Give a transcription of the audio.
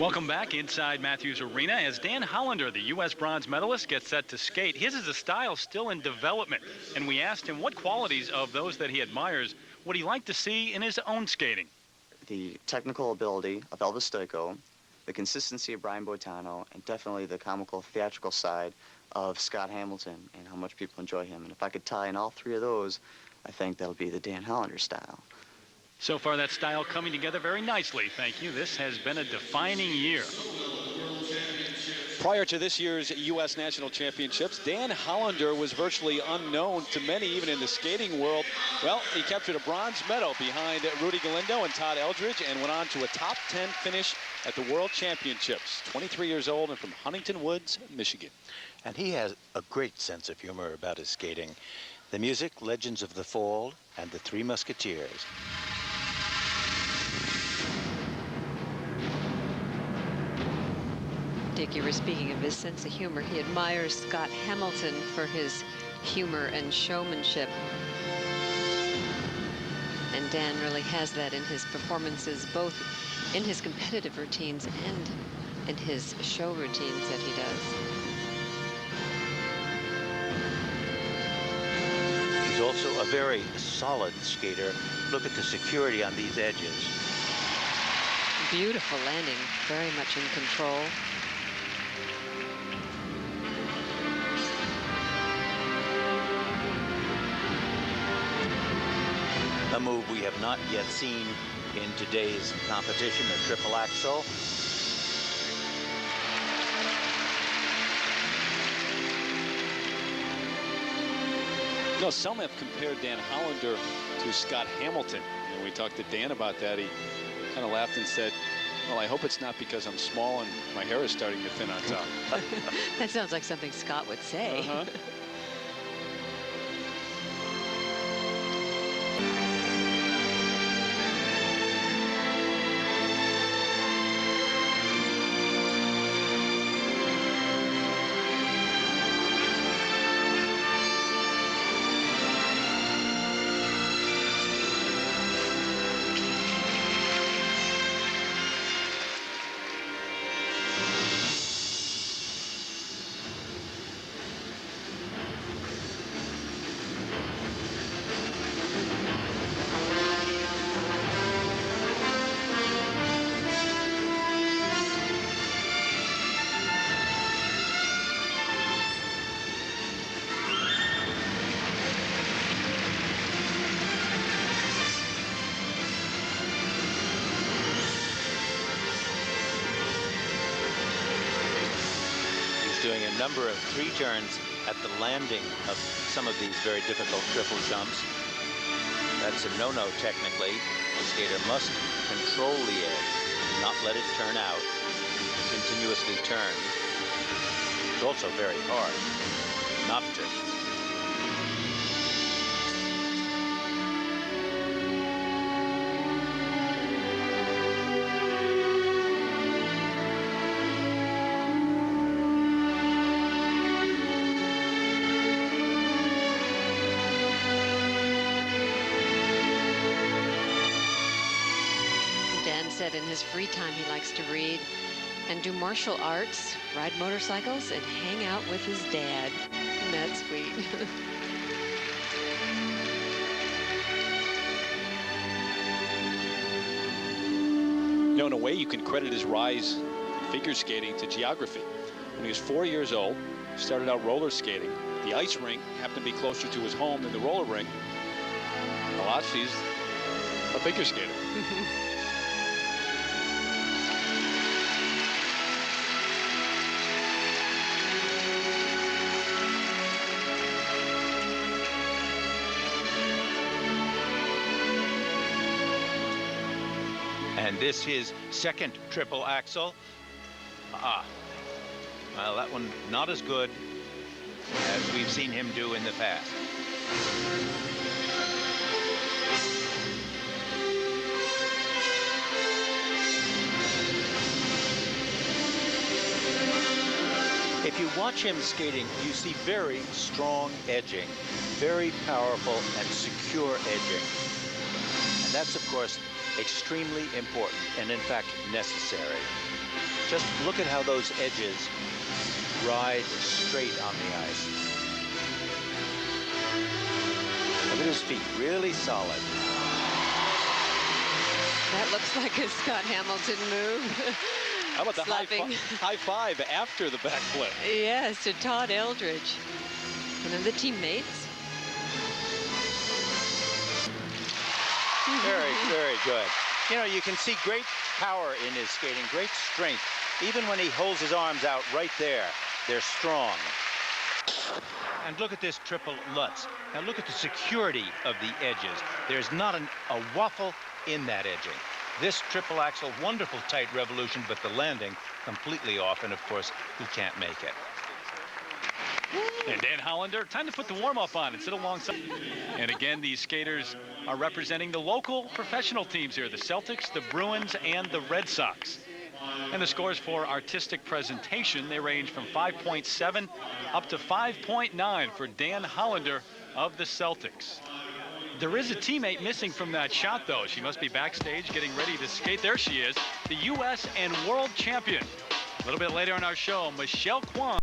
Welcome back inside Matthews Arena as Dan Hollander, the U.S. bronze medalist, gets set to skate. His is a style still in development, and we asked him what qualities of those that he admires would he like to see in his own skating. The technical ability of Elvis Stoico, the consistency of Brian Boitano, and definitely the comical, theatrical side of Scott Hamilton and how much people enjoy him. And if I could tie in all three of those, I think that'll be the Dan Hollander style. So far, that style coming together very nicely. Thank you. This has been a defining year. Prior to this year's U.S. National Championships, Dan Hollander was virtually unknown to many, even in the skating world. Well, he captured a bronze medal behind Rudy Galindo and Todd Eldridge and went on to a top 10 finish at the World Championships. 23 years old and from Huntington Woods, Michigan. And he has a great sense of humor about his skating. The music, Legends of the Fall, and the Three Musketeers. Dick, you were speaking of his sense of humor. He admires Scott Hamilton for his humor and showmanship. And Dan really has that in his performances, both in his competitive routines and in his show routines that he does. He's also a very solid skater. Look at the security on these edges. Beautiful landing, very much in control. A move we have not yet seen in today's competition, a triple axel. No, some have compared Dan Hollander to Scott Hamilton. And we talked to Dan about that. He kind of laughed and said, well, I hope it's not because I'm small and my hair is starting to thin on top. That sounds like something Scott would say. Uh-huh. Doing a number of three turns at the landing of some of these very difficult triple jumps. That's a no-no technically. The skater must control the edge, not let it turn out, continuously turn. It's also very hard not to. Said in his free time he likes to read and do martial arts, ride motorcycles, and hang out with his dad. Isn't that sweet? You know, in a way, you can credit his rise in figure skating to geography. When he was 4 years old, he started out roller skating. The ice rink happened to be closer to his home than the roller rink. He's a figure skater. And this his second triple axel. Well, that one not as good as we've seen him do in the past. If you watch him skating, you see very strong edging, very powerful and secure edging. And that's, of course, extremely important and, in fact, necessary. Just look at how those edges ride straight on the ice. Look at his feet, really solid. That looks like a Scott Hamilton move. How about the Slapping. high five after the backflip? Yes, to Todd Eldridge. One of the teammates. Very, very good. You know, you can see great power in his skating, great strength. Even when he holds his arms out right there, they're strong. And look at this triple Lutz. Now look at the security of the edges. There's not a waffle in that edging. This triple axel, wonderful tight revolution, but the landing completely off, and of course, he can't make it. And Dan Hollander, time to put the warm-up on and sit alongside. And again, these skaters are representing the local professional teams here, the Celtics, the Bruins, and the Red Sox. And the scores for artistic presentation, they range from 5.7 up to 5.9 for Dan Hollander of the Celtics. There is a teammate missing from that shot, though. She must be backstage getting ready to skate. There she is, the U.S. and world champion. A little bit later in our show, Michelle Kwan.